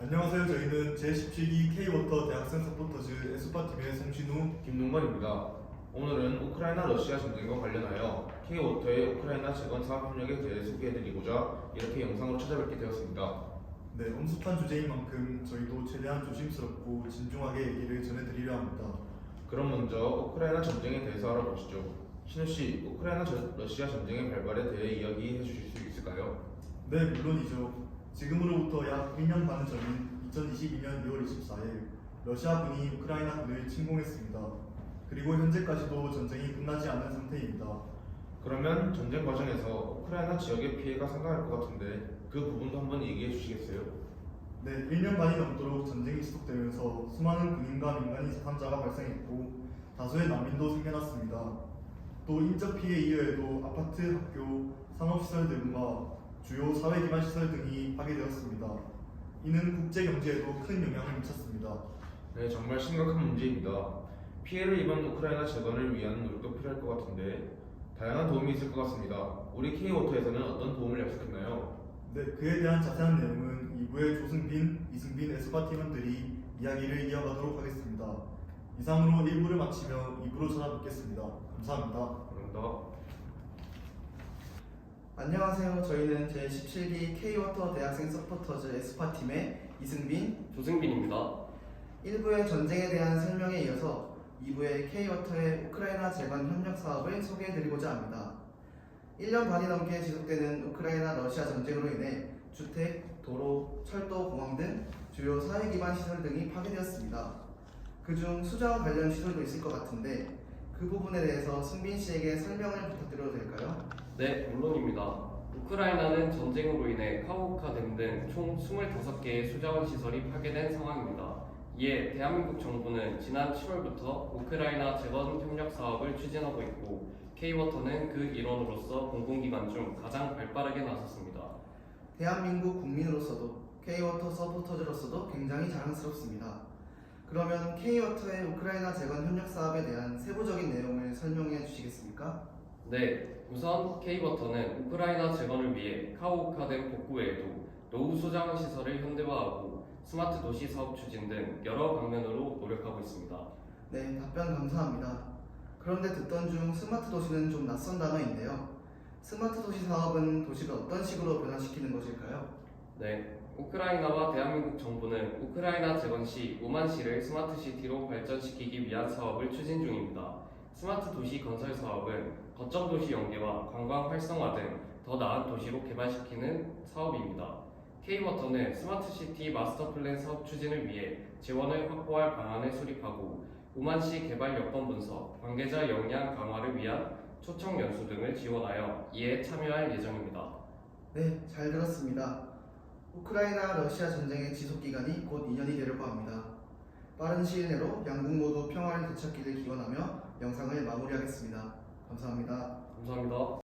안녕하세요. 저희는 제17기 K워터 대학생 서포터즈 에스파팀의 송신우, 김동건입니다. 오늘은 우크라이나 러시아 전쟁과 관련하여 K워터의 우크라이나 재건 사업 협력에 대해 소개해드리고자 이렇게 영상으로 찾아뵙게 되었습니다. 네, 엄숙한 주제인 만큼 저희도 최대한 조심스럽고 진중하게 얘기를 전해드리려 합니다. 그럼 먼저 우크라이나 전쟁에 대해서 알아보시죠. 신우 씨, 우크라이나 러시아 전쟁의 발발에 대해 이야기해 주실 수 있을까요? 네, 물론이죠. 지금으로부터 약 1년 반 전인 2022년 2월 24일 러시아군이 우크라이나군을 침공했습니다. 그리고 현재까지도 전쟁이 끝나지 않은 상태입니다. 그러면 전쟁 과정에서 우크라이나 지역의 피해가 상당할 것 같은데 그 부분도 한번 얘기해 주시겠어요? 네, 1년 반이 넘도록 전쟁이 지속되면서 수많은 군인과 민간인 사상자가 발생했고 다수의 난민도 생겨났습니다. 또 인적 피해 이외에도 아파트, 학교, 산업시설 등과 주요 사회기반 시설 등이 파괴되었습니다. 이는 국제 경제에도 큰 영향을 미쳤습니다. 네, 정말 심각한 문제입니다. 피해를 입은 우크라이나 재건을 위한 노력도 필요할 것 같은데 다양한 도움이 있을 것 같습니다. 우리 K워터에서는 어떤 도움을 약속했나요? 네, 그에 대한 자세한 내용은 2부의 조승빈, 이승빈 에스파 팀원들이 이야기를 이어가도록 하겠습니다. 이상으로 1부를 마치며 2부로 찾아뵙겠습니다. 감사합니다. 감사합니다. 안녕하세요. 저희는 제17기 K워터 대학생 서포터즈 에스파팀의 이승빈, 조승빈입니다. 1부의 전쟁에 대한 설명에 이어서 2부의 K워터의 우크라이나 재건 협력 사업을 소개해드리고자 합니다. 1년 반이 넘게 지속되는 우크라이나 러시아 전쟁으로 인해 주택, 도로, 철도, 공항 등 주요 사회 기반 시설 등이 파괴되었습니다. 그중 수자원 관련 시설도 있을 것 같은데 그 부분에 대해서 승빈 씨에게 설명을 부탁드려도 될까요? 네, 물론입니다. 우크라이나는 전쟁으로 인해 카호카 등등 총 25개의 수자원 시설이 파괴된 상황입니다. 이에 대한민국 정부는 지난 7월부터 우크라이나 재건 협력 사업을 추진하고 있고 K워터는 그 일원으로서 공공기관 중 가장 발빠르게 나섰습니다. 대한민국 국민으로서도 K워터 서포터즈로서도 굉장히 자랑스럽습니다. 그러면 K워터의 우크라이나 재건 협력 사업에 대한 세부적인 내용을 설명해 주시겠습니까? 네, 우선 K워터는 우크라이나 재건을 위해 카호카댐 복구 외에도 노후 수자원 시설을 현대화하고 스마트 도시 사업 추진 등 여러 방면으로 노력하고 있습니다. 네, 답변 감사합니다. 그런데 듣던 중 스마트 도시는 좀 낯선 단어인데요. 스마트 도시 사업은 도시를 어떤 식으로 변화시키는 것일까요? 네, 우크라이나와 대한민국 정부는 우크라이나 재건 시 우만시를 스마트 시티로 발전시키기 위한 사업을 추진 중입니다. 스마트 도시 건설 사업은 거점 도시 연계와 관광 활성화 등 더 나은 도시로 개발시키는 사업입니다. K워터는 스마트 시티 마스터 플랜 사업 추진을 위해 재원을 확보할 방안을 수립하고 우만시 개발 여건 분석, 관계자 역량 강화를 위한 초청 연수 등을 지원하여 이에 참여할 예정입니다. 네, 잘 들었습니다. 우크라이나 러시아 전쟁의 지속 기간이 곧 2년이 되려고 합니다. 빠른 시일 내로 양국 모두 평화를 되찾기를 기원하며 영상을 마무리하겠습니다. 감사합니다. 감사합니다.